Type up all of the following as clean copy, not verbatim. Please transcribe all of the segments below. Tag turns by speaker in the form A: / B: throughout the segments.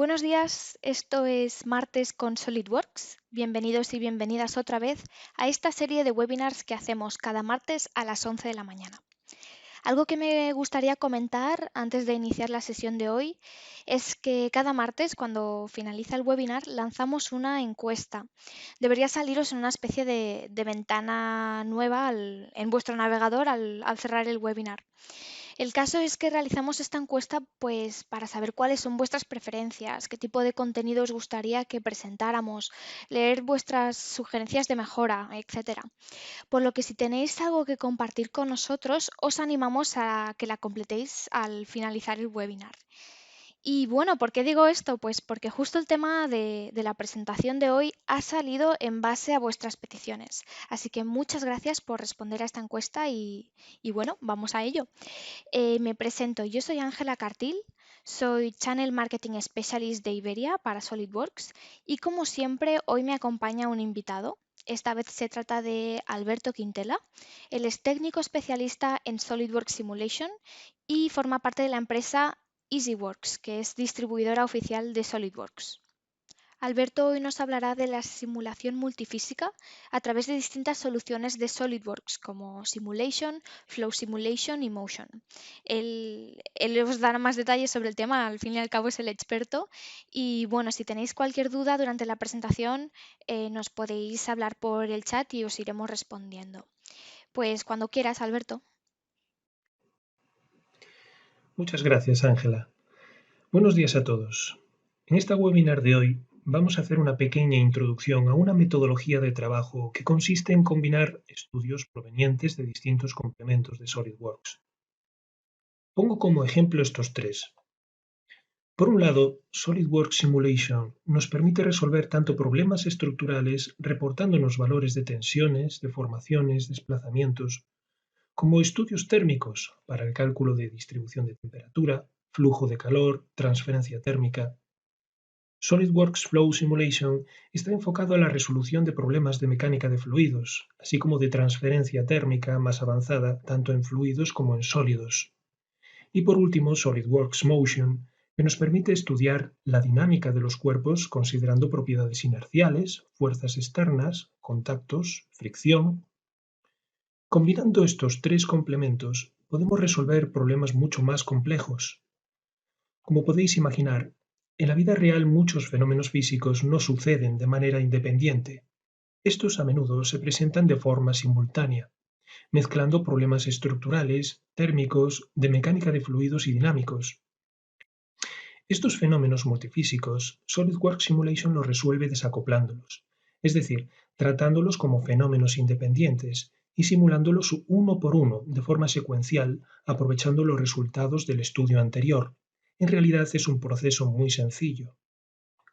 A: Buenos días, esto es Martes con SolidWorks. Bienvenidos y bienvenidas otra vez a esta serie de webinars que hacemos cada martes a las 11 de la mañana. Algo que me gustaría comentar antes de iniciar la sesión de hoy es que cada martes, cuando finaliza el webinar, lanzamos una encuesta. Debería saliros en una especie de ventana nueva en vuestro navegador al cerrar el webinar. El caso es que realizamos esta encuesta pues para saber cuáles son vuestras preferencias, qué tipo de contenido os gustaría que presentáramos, leer vuestras sugerencias de mejora, etcétera. Por lo que si tenéis algo que compartir con nosotros, os animamos a que la completéis al finalizar el webinar. Y bueno, ¿por qué digo esto? Pues porque justo el tema de la presentación de hoy ha salido en base a vuestras peticiones. Así que muchas gracias por responder a esta encuesta y bueno, vamos a ello. Me presento, yo soy Ángela Cartil, soy Channel Marketing Specialist de Iberia para SolidWorks y como siempre hoy me acompaña un invitado. Esta vez se trata de Alberto Quintela. Él es técnico especialista en SolidWorks Simulation y forma parte de la empresa EasyWorks, que es distribuidora oficial de SolidWorks. Alberto hoy nos hablará de la simulación multifísica a través de distintas soluciones de SolidWorks como Simulation, Flow Simulation y Motion. Él os dará más detalles sobre el tema, al fin y al cabo es el experto. Y bueno, si tenéis cualquier duda durante la presentación, nos podéis hablar por el chat y os iremos respondiendo. Pues cuando quieras, Alberto.
B: Muchas gracias, Ángela. Buenos días a todos. En esta webinar de hoy vamos a hacer una pequeña introducción a una metodología de trabajo que consiste en combinar estudios provenientes de distintos complementos de SolidWorks. Pongo como ejemplo estos tres. Por un lado, SolidWorks Simulation nos permite resolver tanto problemas estructurales reportándonos valores de tensiones, deformaciones, desplazamientos, como estudios térmicos para el cálculo de distribución de temperatura, flujo de calor, transferencia térmica. SolidWorks Flow Simulation está enfocado a la resolución de problemas de mecánica de fluidos, así como de transferencia térmica más avanzada tanto en fluidos como en sólidos. Y por último, SolidWorks Motion, que nos permite estudiar la dinámica de los cuerpos considerando propiedades inerciales, fuerzas externas, contactos, fricción. Combinando estos tres complementos, podemos resolver problemas mucho más complejos. Como podéis imaginar, en la vida real muchos fenómenos físicos no suceden de manera independiente. Estos a menudo se presentan de forma simultánea, mezclando problemas estructurales, térmicos, de mecánica de fluidos y dinámicos. Estos fenómenos multifísicos, SolidWorks Simulation los resuelve desacoplándolos, es decir, tratándolos como fenómenos independientes y simulándolos uno por uno de forma secuencial, aprovechando los resultados del estudio anterior. En realidad es un proceso muy sencillo.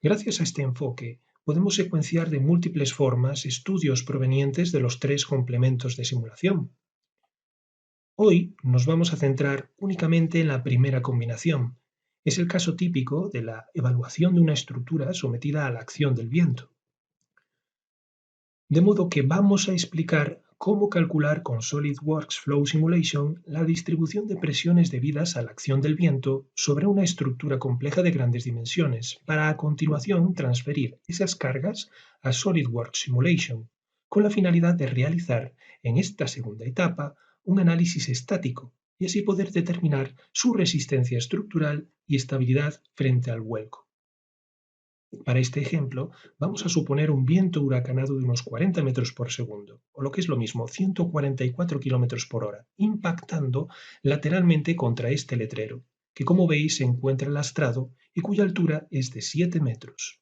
B: Gracias a este enfoque, podemos secuenciar de múltiples formas estudios provenientes de los tres complementos de simulación. Hoy nos vamos a centrar únicamente en la primera combinación. Es el caso típico de la evaluación de una estructura sometida a la acción del viento. De modo que vamos a explicar cómo calcular con SolidWorks Flow Simulation la distribución de presiones debidas a la acción del viento sobre una estructura compleja de grandes dimensiones, para a continuación transferir esas cargas a SolidWorks Simulation, con la finalidad de realizar en esta segunda etapa un análisis estático y así poder determinar su resistencia estructural y estabilidad frente al vuelco. Para este ejemplo, vamos a suponer un viento huracanado de unos 40 metros por segundo, o lo que es lo mismo, 144 kilómetros por hora, impactando lateralmente contra este letrero, que como veis se encuentra lastrado y cuya altura es de 7 metros.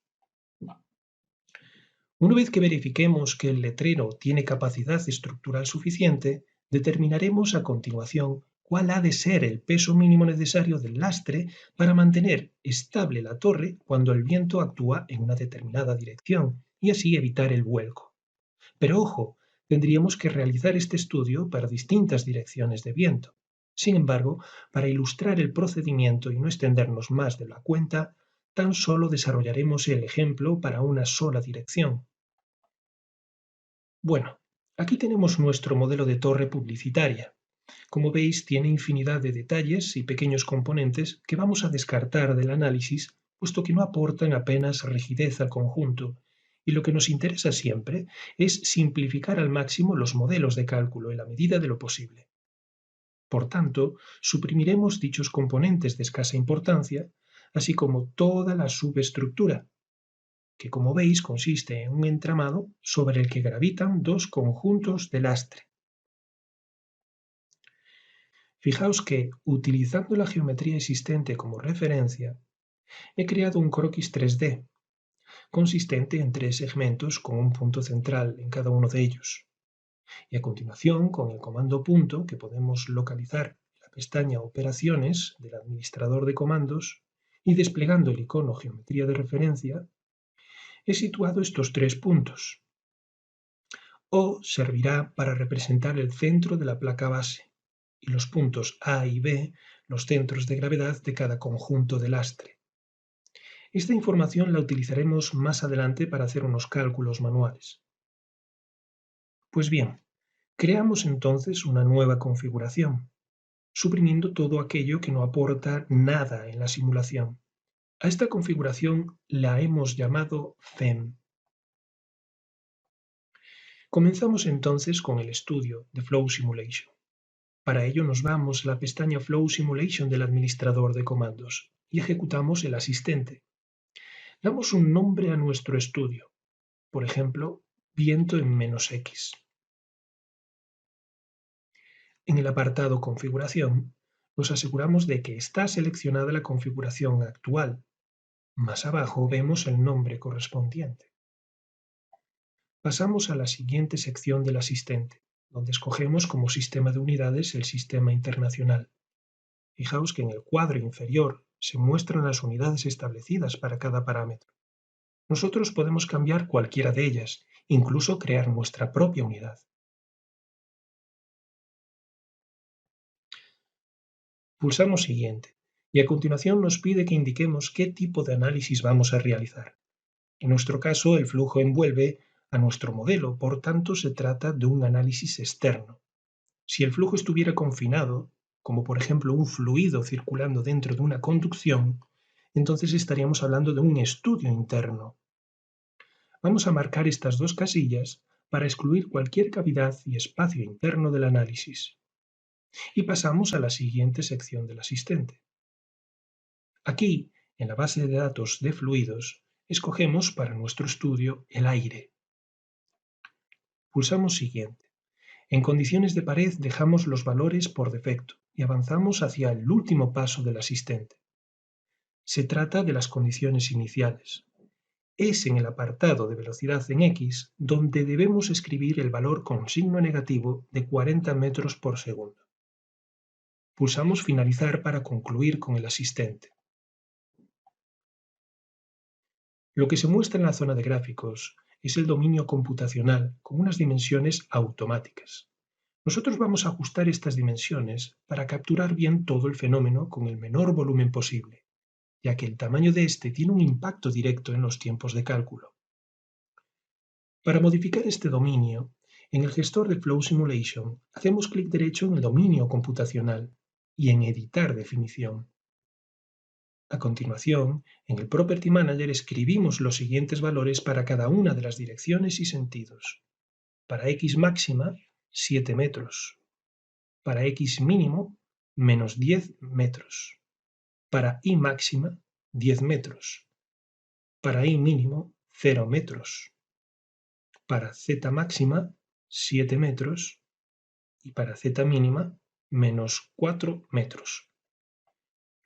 B: Una vez que verifiquemos que el letrero tiene capacidad estructural suficiente, determinaremos a continuación cuál ha de ser el peso mínimo necesario del lastre para mantener estable la torre cuando el viento actúa en una determinada dirección y así evitar el vuelco. Pero ojo, tendríamos que realizar este estudio para distintas direcciones de viento. Sin embargo, para ilustrar el procedimiento y no extendernos más de la cuenta, tan solo desarrollaremos el ejemplo para una sola dirección. Bueno, aquí tenemos nuestro modelo de torre publicitaria. Como veis, tiene infinidad de detalles y pequeños componentes que vamos a descartar del análisis puesto que no aportan apenas rigidez al conjunto, y lo que nos interesa siempre es simplificar al máximo los modelos de cálculo en la medida de lo posible. Por tanto, suprimiremos dichos componentes de escasa importancia, así como toda la subestructura, que como veis consiste en un entramado sobre el que gravitan dos conjuntos de lastre. Fijaos que, utilizando la geometría existente como referencia, he creado un croquis 3D, consistente en tres segmentos con un punto central en cada uno de ellos. Y a continuación, con el comando punto, que podemos localizar en la pestaña Operaciones del administrador de comandos, y desplegando el icono Geometría de referencia, he situado estos tres puntos. O servirá para representar el centro de la placa base, y los puntos A y B los centros de gravedad de cada conjunto de lastre. Esta información la utilizaremos más adelante para hacer unos cálculos manuales. Pues bien, creamos entonces una nueva configuración, suprimiendo todo aquello que no aporta nada en la simulación. A esta configuración la hemos llamado FEM. Comenzamos entonces con el estudio de Flow Simulation. Para ello nos vamos a la pestaña Flow Simulation del administrador de comandos y ejecutamos el asistente. Damos un nombre a nuestro estudio, por ejemplo, viento en "-x". En el apartado Configuración, nos aseguramos de que está seleccionada la configuración actual. Más abajo vemos el nombre correspondiente. Pasamos a la siguiente sección del asistente, donde escogemos como sistema de unidades el sistema internacional. Fijaos que en el cuadro inferior se muestran las unidades establecidas para cada parámetro. Nosotros podemos cambiar cualquiera de ellas, incluso crear nuestra propia unidad. Pulsamos Siguiente, y a continuación nos pide que indiquemos qué tipo de análisis vamos a realizar. En nuestro caso, el flujo envuelve a nuestro modelo, por tanto se trata de un análisis externo. Si el flujo estuviera confinado, como por ejemplo un fluido circulando dentro de una conducción, entonces estaríamos hablando de un estudio interno. Vamos a marcar estas dos casillas para excluir cualquier cavidad y espacio interno del análisis. Y pasamos a la siguiente sección del asistente. Aquí, en la base de datos de fluidos, escogemos para nuestro estudio el aire. Pulsamos Siguiente. En condiciones de pared dejamos los valores por defecto y avanzamos hacia el último paso del asistente. Se trata de las condiciones iniciales. Es en el apartado de velocidad en x donde debemos escribir el valor con signo negativo de 40 metros por segundo. Pulsamos Finalizar para concluir con el asistente. Lo que se muestra en la zona de gráficos es el dominio computacional con unas dimensiones automáticas. Nosotros vamos a ajustar estas dimensiones para capturar bien todo el fenómeno con el menor volumen posible, ya que el tamaño de este tiene un impacto directo en los tiempos de cálculo. Para modificar este dominio, en el gestor de Flow Simulation hacemos clic derecho en el dominio computacional y en Editar definición. A continuación, en el Property Manager escribimos los siguientes valores para cada una de las direcciones y sentidos. Para x máxima, 7 metros. Para x mínimo, -10 metros. Para y máxima, 10 metros. Para y mínimo, 0 metros. Para z máxima, 7 metros. Y para z mínima, -4 metros.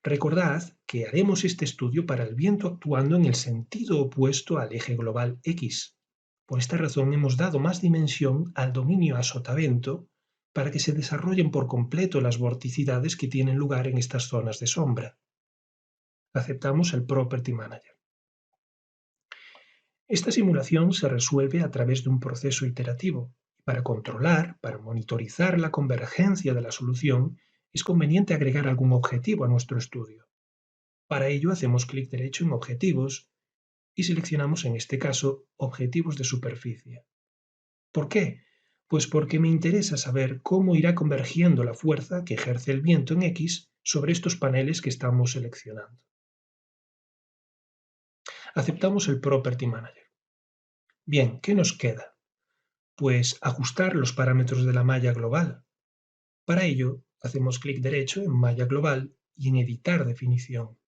B: Recordad que haremos este estudio para el viento actuando en el sentido opuesto al eje global X. Por esta razón hemos dado más dimensión al dominio a sotavento para que se desarrollen por completo las vorticidades que tienen lugar en estas zonas de sombra. Aceptamos el Property Manager. Esta simulación se resuelve a través de un proceso iterativo. Para controlar, para monitorizar la convergencia de la solución, es conveniente agregar algún objetivo a nuestro estudio. Para ello hacemos clic derecho en Objetivos y seleccionamos en este caso Objetivos de superficie. ¿Por qué? Pues porque me interesa saber cómo irá convergiendo la fuerza que ejerce el viento en X sobre estos paneles que estamos seleccionando. Aceptamos el Property Manager. Bien, ¿qué nos queda? Pues ajustar los parámetros de la malla global. Para ello, hacemos clic derecho en Malla Global y en Editar definición.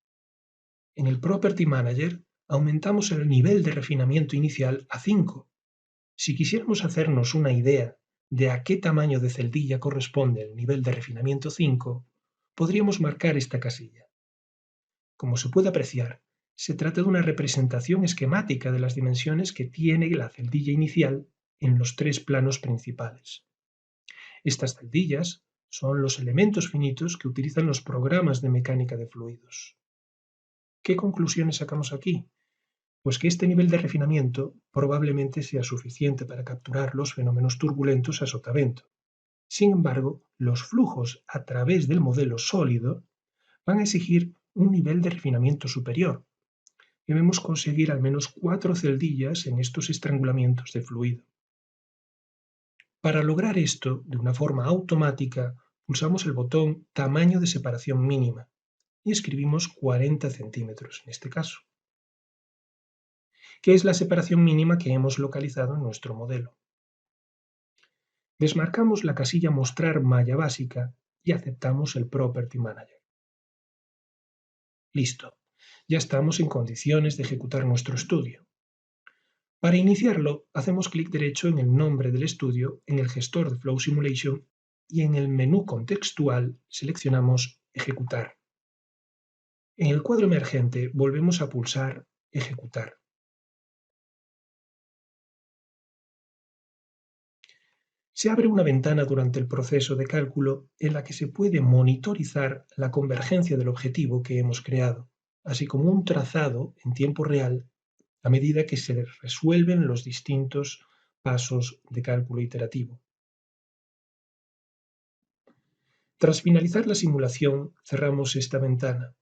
B: En el Property Manager aumentamos el nivel de refinamiento inicial a 5. Si quisiéramos hacernos una idea de a qué tamaño de celdilla corresponde el nivel de refinamiento 5, podríamos marcar esta casilla. Como se puede apreciar, se trata de una representación esquemática de las dimensiones que tiene la celdilla inicial en los 3 planos principales. Estas celdillas son los elementos finitos que utilizan los programas de mecánica de fluidos. ¿Qué conclusiones sacamos aquí? Pues que este nivel de refinamiento probablemente sea suficiente para capturar los fenómenos turbulentos a sotavento. Sin embargo, los flujos a través del modelo sólido van a exigir un nivel de refinamiento superior. Debemos conseguir al menos 4 celdillas en estos estrangulamientos de fluido. Para lograr esto de una forma automática, pulsamos el botón Tamaño de separación mínima y escribimos 40 centímetros en este caso, que es la separación mínima que hemos localizado en nuestro modelo. Desmarcamos la casilla Mostrar malla básica y aceptamos el Property Manager. Listo, ya estamos en condiciones de ejecutar nuestro estudio. Para iniciarlo, hacemos clic derecho en el nombre del estudio en el gestor de Flow Simulation y en el menú contextual seleccionamos Ejecutar. En el cuadro emergente volvemos a pulsar Ejecutar. Se abre una ventana durante el proceso de cálculo en la que se puede monitorizar la convergencia del objetivo que hemos creado, así como un trazado en tiempo real a medida que se resuelven los distintos pasos de cálculo iterativo. Tras finalizar la simulación, cerramos esta ventana.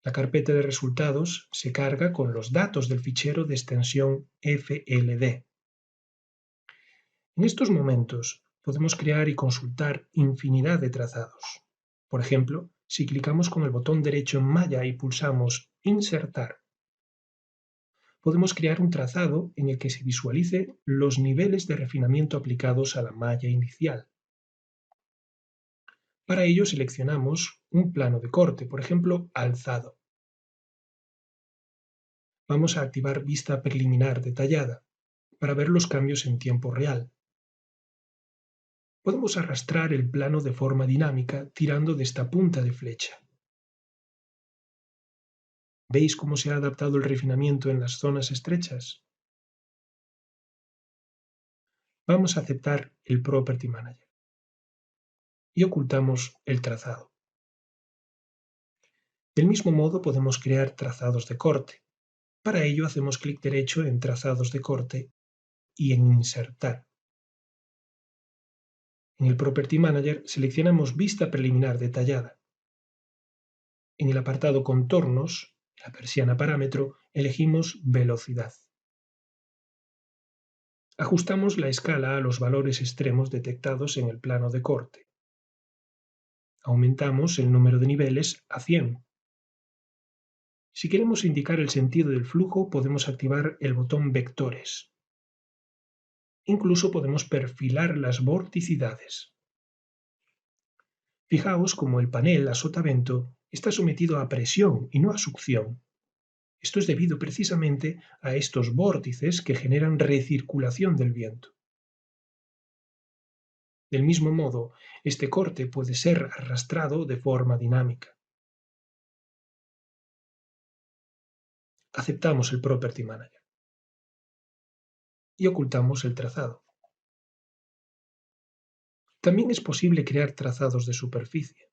B: La carpeta de resultados se carga con los datos del fichero de extensión FLD. En estos momentos podemos crear y consultar infinidad de trazados. Por ejemplo, si clicamos con el botón derecho en malla y pulsamos Insertar, podemos crear un trazado en el que se visualicen los niveles de refinamiento aplicados a la malla inicial. Para ello seleccionamos un plano de corte, por ejemplo, alzado. Vamos a activar Vista Preliminar Detallada para ver los cambios en tiempo real. Podemos arrastrar el plano de forma dinámica tirando de esta punta de flecha. ¿Veis cómo se ha adaptado el refinamiento en las zonas estrechas? Vamos a aceptar el Property Manager y ocultamos el trazado. Del mismo modo podemos crear trazados de corte. Para ello hacemos clic derecho en Trazados de corte y en Insertar. En el Property Manager seleccionamos Vista Preliminar Detallada. En el apartado Contornos, la persiana Parámetro, elegimos Velocidad. Ajustamos la escala a los valores extremos detectados en el plano de corte. Aumentamos el número de niveles a 100. Si queremos indicar el sentido del flujo, podemos activar el botón Vectores. Incluso podemos perfilar las vorticidades. Fijaos cómo el panel a sotavento está sometido a presión y no a succión. Esto es debido precisamente a estos vórtices que generan recirculación del viento. Del mismo modo, este corte puede ser arrastrado de forma dinámica. Aceptamos el Property Manager y ocultamos el trazado. También es posible crear trazados de superficie.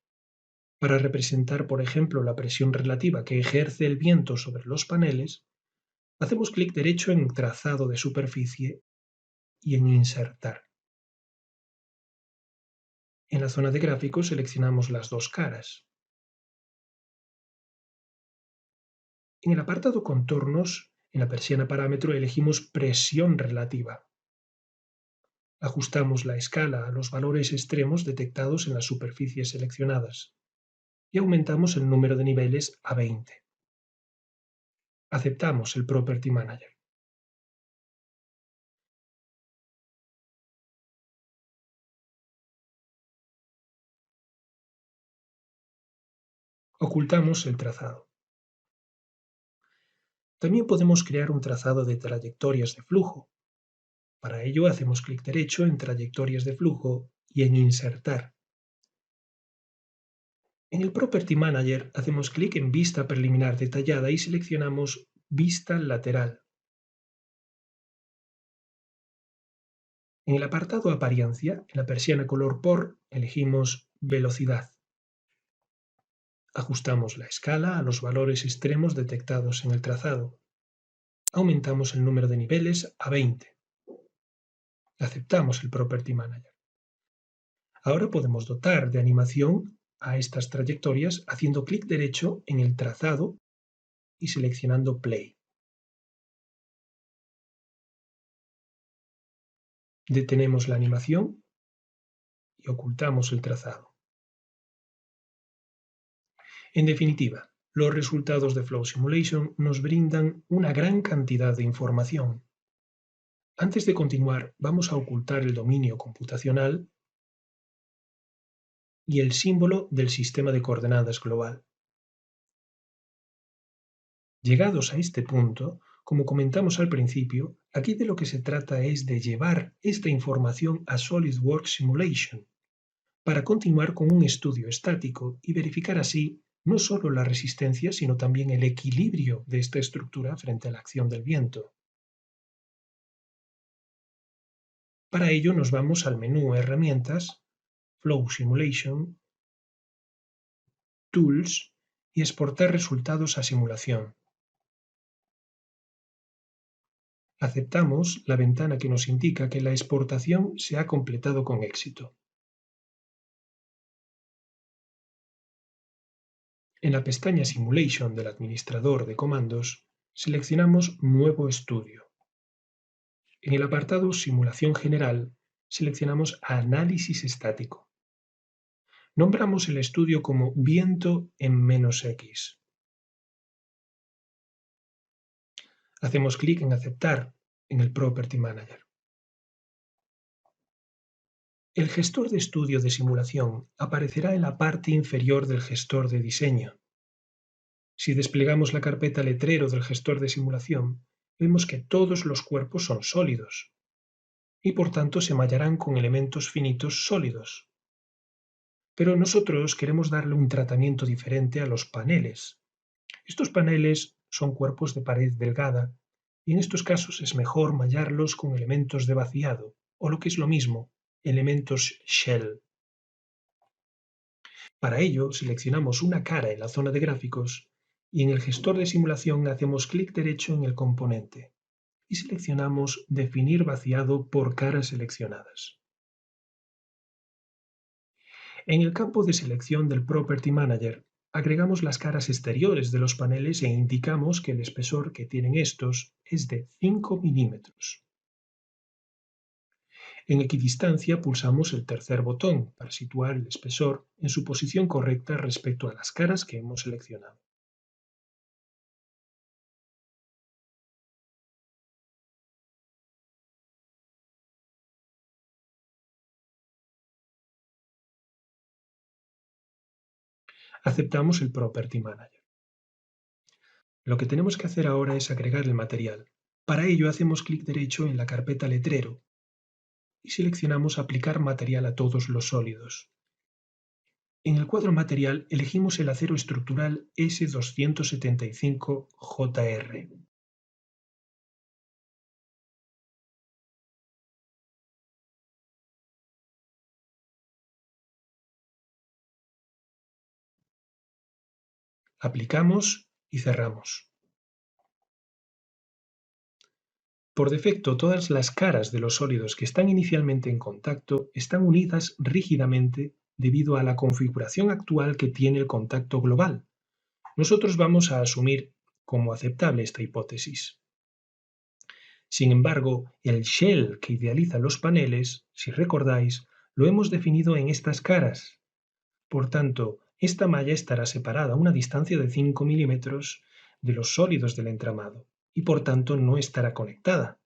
B: Para representar, por ejemplo, la presión relativa que ejerce el viento sobre los paneles, hacemos clic derecho en Trazado de superficie y en Insertar. En la zona de gráficos seleccionamos las dos caras. En el apartado Contornos, en la persiana Parámetro elegimos Presión relativa. Ajustamos la escala a los valores extremos detectados en las superficies seleccionadas y aumentamos el número de niveles a 20. Aceptamos el Property Manager. Ocultamos el trazado. También podemos crear un trazado de trayectorias de flujo. Para ello hacemos clic derecho en Trayectorias de flujo y en Insertar. En el Property Manager hacemos clic en Vista preliminar detallada y seleccionamos Vista lateral. En el apartado Apariencia, en la persiana Color por, elegimos Velocidad. Ajustamos la escala a los valores extremos detectados en el trazado. Aumentamos el número de niveles a 20. Aceptamos el Property Manager. Ahora podemos dotar de animación a estas trayectorias haciendo clic derecho en el trazado y seleccionando Play. Detenemos la animación y ocultamos el trazado. En definitiva, los resultados de Flow Simulation nos brindan una gran cantidad de información. Antes de continuar, vamos a ocultar el dominio computacional y el símbolo del sistema de coordenadas global. Llegados a este punto, como comentamos al principio, aquí de lo que se trata es de llevar esta información a SolidWorks Simulation, para continuar con un estudio estático y verificar así no solo la resistencia, sino también el equilibrio de esta estructura frente a la acción del viento. Para ello nos vamos al menú Herramientas, Flow Simulation, Tools y Exportar resultados a simulación. Aceptamos la ventana que nos indica que la exportación se ha completado con éxito. En la pestaña Simulation del administrador de comandos, seleccionamos Nuevo estudio. En el apartado Simulación general, seleccionamos Análisis estático. Nombramos el estudio como Viento en "-X". Hacemos clic en Aceptar en el Property Manager. El gestor de estudio de simulación aparecerá en la parte inferior del gestor de diseño. Si desplegamos la carpeta letrero del gestor de simulación, vemos que todos los cuerpos son sólidos y por tanto se mallarán con elementos finitos sólidos. Pero nosotros queremos darle un tratamiento diferente a los paneles. Estos paneles son cuerpos de pared delgada y en estos casos es mejor mallarlos con elementos de vaciado, o lo que es lo mismo, elementos shell. Para ello, seleccionamos una cara en la zona de gráficos y en el gestor de simulación hacemos clic derecho en el componente y seleccionamos Definir vaciado por caras seleccionadas. En el campo de selección del Property Manager, agregamos las caras exteriores de los paneles e indicamos que el espesor que tienen estos es de 5 milímetros. En equidistancia pulsamos el tercer botón para situar el espesor en su posición correcta respecto a las caras que hemos seleccionado. Aceptamos el Property Manager. Lo que tenemos que hacer ahora es agregar el material. Para ello hacemos clic derecho en la carpeta Letrero y seleccionamos Aplicar material a todos los sólidos. En el cuadro Material elegimos el acero estructural S275JR. Aplicamos y cerramos. Por defecto, todas las caras de los sólidos que están inicialmente en contacto están unidas rígidamente debido a la configuración actual que tiene el contacto global. Nosotros vamos a asumir como aceptable esta hipótesis. Sin embargo, el shell que idealiza los paneles, si recordáis, lo hemos definido en estas caras. Por tanto, esta malla estará separada a una distancia de 5 milímetros de los sólidos del entramado y por tanto no estará conectada.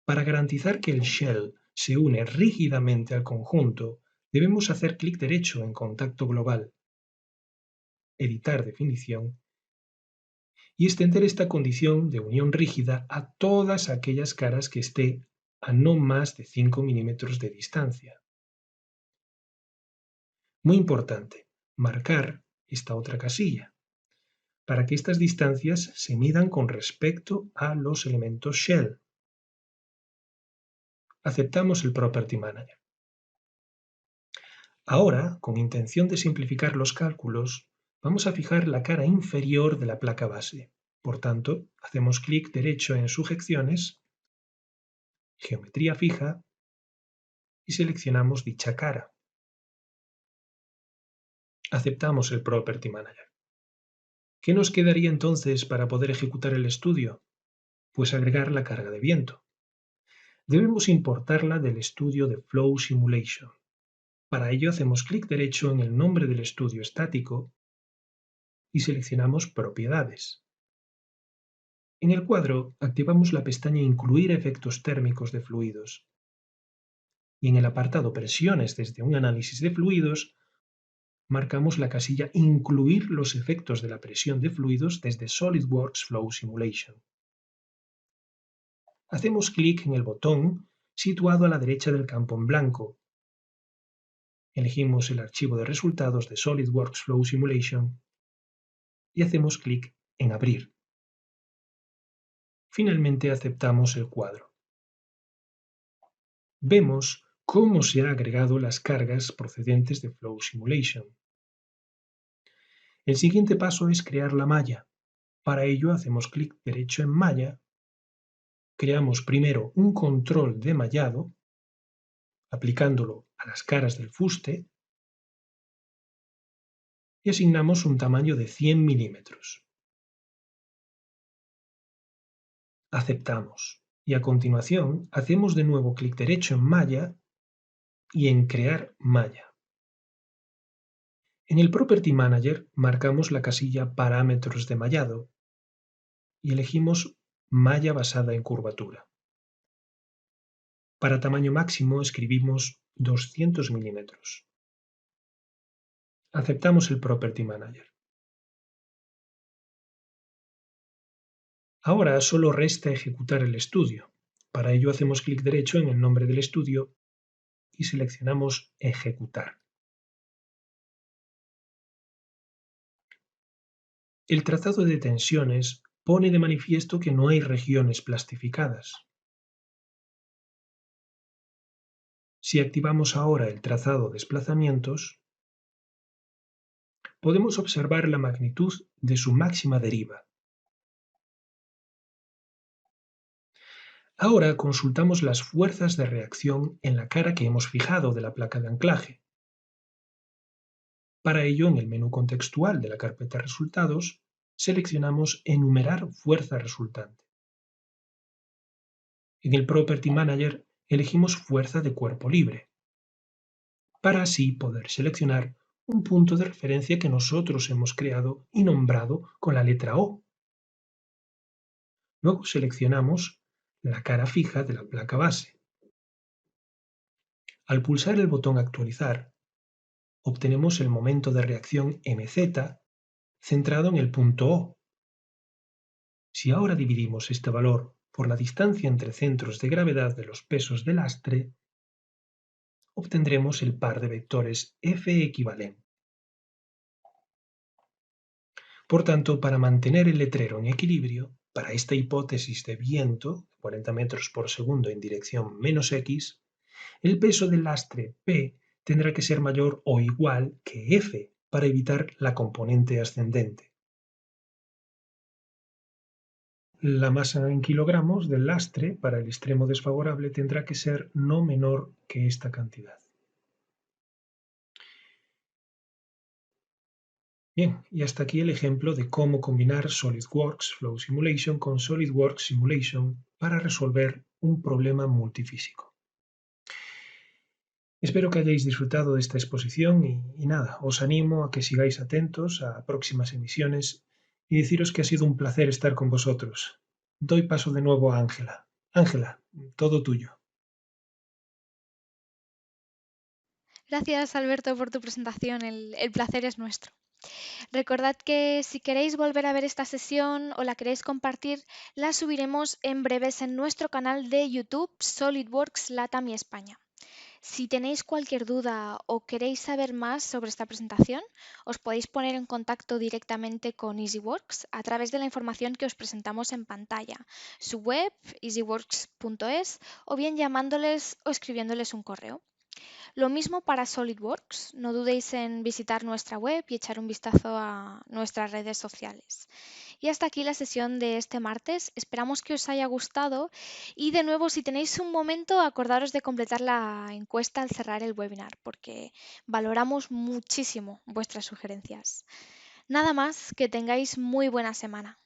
B: Para garantizar que el shell se une rígidamente al conjunto, debemos hacer clic derecho en Contacto global, Editar definición y extender esta condición de unión rígida a todas aquellas caras que esté a no más de 5 milímetros de distancia. Muy importante, marcar esta otra casilla, para que estas distancias se midan con respecto a los elementos shell. Aceptamos el Property Manager. Ahora, con intención de simplificar los cálculos, vamos a fijar la cara inferior de la placa base. Por tanto, hacemos clic derecho en Sujeciones, Geometría fija y seleccionamos dicha cara. Aceptamos el Property Manager. ¿Qué nos quedaría entonces para poder ejecutar el estudio? Pues agregar la carga de viento. Debemos importarla del estudio de Flow Simulation. Para ello hacemos clic derecho en el nombre del estudio estático y seleccionamos Propiedades. En el cuadro activamos la pestaña Incluir efectos térmicos de fluidos y en el apartado Presiones desde un análisis de fluidos marcamos la casilla Incluir los efectos de la presión de fluidos desde SolidWorks Flow Simulation. Hacemos clic en el botón situado a la derecha del campo en blanco. Elegimos el archivo de resultados de SolidWorks Flow Simulation y hacemos clic en Abrir. Finalmente aceptamos el cuadro. Vemos cómo se han agregado las cargas procedentes de Flow Simulation. El siguiente paso es crear la malla. Para ello hacemos clic derecho en Malla, creamos primero un control de mallado, aplicándolo a las caras del fuste, y asignamos un tamaño de 100 milímetros. Aceptamos, y a continuación hacemos de nuevo clic derecho en Malla y en Crear malla. En el Property Manager marcamos la casilla Parámetros de mallado y elegimos Malla basada en curvatura. Para tamaño máximo escribimos 200 milímetros. Aceptamos el Property Manager. Ahora solo resta ejecutar el estudio. Para ello hacemos clic derecho en el nombre del estudio y seleccionamos Ejecutar. El trazado de tensiones pone de manifiesto que no hay regiones plastificadas. Si activamos ahora el trazado desplazamientos, podemos observar la magnitud de su máxima deriva. Ahora consultamos las fuerzas de reacción en la cara que hemos fijado de la placa de anclaje. Para ello, en el menú contextual de la carpeta Resultados, seleccionamos Enumerar fuerza resultante. En el Property Manager elegimos Fuerza de cuerpo libre, para así poder seleccionar un punto de referencia que nosotros hemos creado y nombrado con la letra O. Luego seleccionamos la cara fija de la placa base. Al pulsar el botón Actualizar, obtenemos el momento de reacción MZ centrado en el punto O. Si ahora dividimos este valor por la distancia entre centros de gravedad de los pesos del lastre, obtendremos el par de vectores F equivalente. Por tanto, para mantener el letrero en equilibrio, para esta hipótesis de viento, 40 metros por segundo en dirección menos X, el peso del lastre P tendrá que ser mayor o igual que F para evitar la componente ascendente. La masa en kilogramos del lastre para el extremo desfavorable tendrá que ser no menor que esta cantidad. Bien, y hasta aquí el ejemplo de cómo combinar SolidWorks Flow Simulation con SolidWorks Simulation para resolver un problema multifísico. Espero que hayáis disfrutado de esta exposición y nada, os animo a que sigáis atentos a próximas emisiones y deciros que ha sido un placer estar con vosotros. Doy paso de nuevo a Ángela. Ángela, todo tuyo.
A: Gracias, Alberto, por tu presentación. El placer es nuestro. Recordad que si queréis volver a ver esta sesión o la queréis compartir, la subiremos en breves en nuestro canal de YouTube SolidWorks Latam y España. Si tenéis cualquier duda o queréis saber más sobre esta presentación, os podéis poner en contacto directamente con EasyWorks a través de la información que os presentamos en pantalla, su web, easyworks.es, o bien llamándoles o escribiéndoles un correo. Lo mismo para SolidWorks. No dudéis en visitar nuestra web y echar un vistazo a nuestras redes sociales. Y hasta aquí la sesión de este martes. Esperamos que os haya gustado y de nuevo, si tenéis un momento, acordaros de completar la encuesta al cerrar el webinar porque valoramos muchísimo vuestras sugerencias. Nada más, que tengáis muy buena semana.